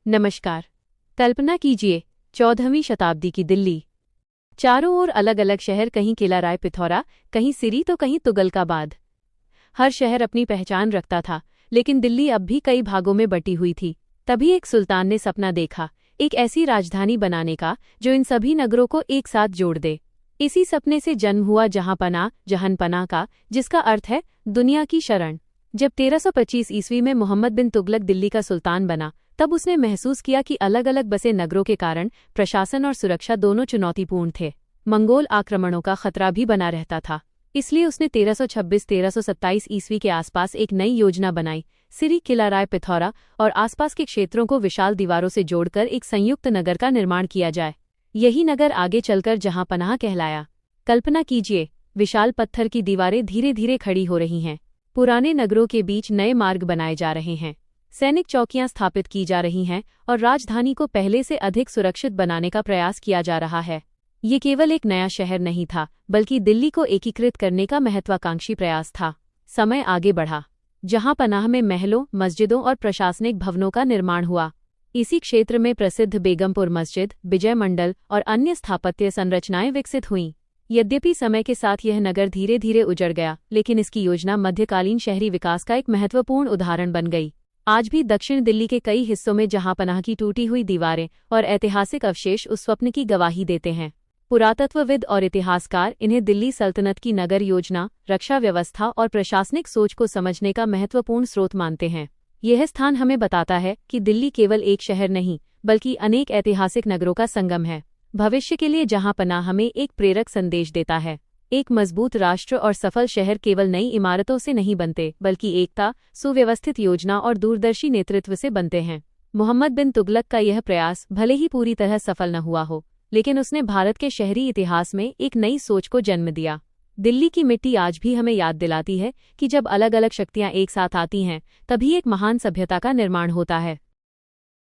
नमस्कार। कल्पना कीजिए 14वीं शताब्दी की दिल्ली। चारों ओर अलग अलग शहर, कहीं किला राय पिथौरा, कहीं सिरी तो कहीं तुगलकाबाद। हर शहर अपनी पहचान रखता था, लेकिन दिल्ली अब भी कई भागों में बटी हुई थी। तभी एक सुल्तान ने सपना देखा, एक ऐसी राजधानी बनाने का जो इन सभी नगरों को एक साथ जोड़ दे। इसी सपने से जन्म हुआ जहांपनाह का, जिसका अर्थ है दुनिया की शरण। जब 1325 ईस्वी में मोहम्मद बिन तुगलक दिल्ली का सुल्तान बना, तब उसने महसूस किया कि अलग अलग बसे नगरों के कारण प्रशासन और सुरक्षा दोनों चुनौतीपूर्ण थे। मंगोल आक्रमणों का खतरा भी बना रहता था। इसलिए उसने 1326-1327 ईस्वी के आसपास एक नई योजना बनाई। सिरी, किला राय पिथौरा और आसपास के क्षेत्रों को विशाल दीवारों से जोड़कर एक संयुक्त नगर का निर्माण किया जाए। यही नगर आगे चलकर जहांपनाह कहलाया। कल्पना कीजिए, विशाल पत्थर की दीवारें धीरे धीरे खड़ी हो रही हैं। पुराने नगरों के बीच नए मार्ग बनाए जा रहे हैं। सैनिक चौकियां स्थापित की जा रही हैं और राजधानी को पहले से अधिक सुरक्षित बनाने का प्रयास किया जा रहा है। ये केवल एक नया शहर नहीं था, बल्कि दिल्ली को एकीकृत करने का महत्वाकांक्षी प्रयास था। समय आगे बढ़ा। जहांपनाह में महलों, मस्जिदों और प्रशासनिक भवनों का निर्माण हुआ। इसी क्षेत्र में प्रसिद्ध बेगमपुर मस्जिद, विजय मंडल और अन्य स्थापत्य संरचनाएं विकसित हुईं। यद्यपि समय के साथ यह नगर धीरे धीरे उजड़ गया, लेकिन इसकी योजना मध्यकालीन शहरी विकास का एक महत्वपूर्ण उदाहरण बन गई। आज भी दक्षिण दिल्ली के कई हिस्सों में जहांपनाह की टूटी हुई दीवारें और ऐतिहासिक अवशेष उस स्वप्न की गवाही देते हैं। पुरातत्वविद और इतिहासकार इन्हें दिल्ली सल्तनत की नगर योजना, रक्षा व्यवस्था और प्रशासनिक सोच को समझने का महत्वपूर्ण स्रोत मानते हैं। यह स्थान हमें बताता है कि दिल्ली केवल एक शहर नहीं, बल्कि अनेक ऐतिहासिक नगरों का संगम है। भविष्य के लिए जहांपनाह हमें एक प्रेरक संदेश देता है। एक मजबूत राष्ट्र और सफल शहर केवल नई इमारतों से नहीं बनते, बल्कि एकता, सुव्यवस्थित योजना और दूरदर्शी नेतृत्व से बनते हैं। मोहम्मद बिन तुगलक का यह प्रयास भले ही पूरी तरह सफल न हुआ हो, लेकिन उसने भारत के शहरी इतिहास में एक नई सोच को जन्म दिया। दिल्ली की मिट्टी आज भी हमें याद दिलाती है कि जब अलग अलग शक्तियां एक साथ आती हैं, तभी एक महान सभ्यता का निर्माण होता है।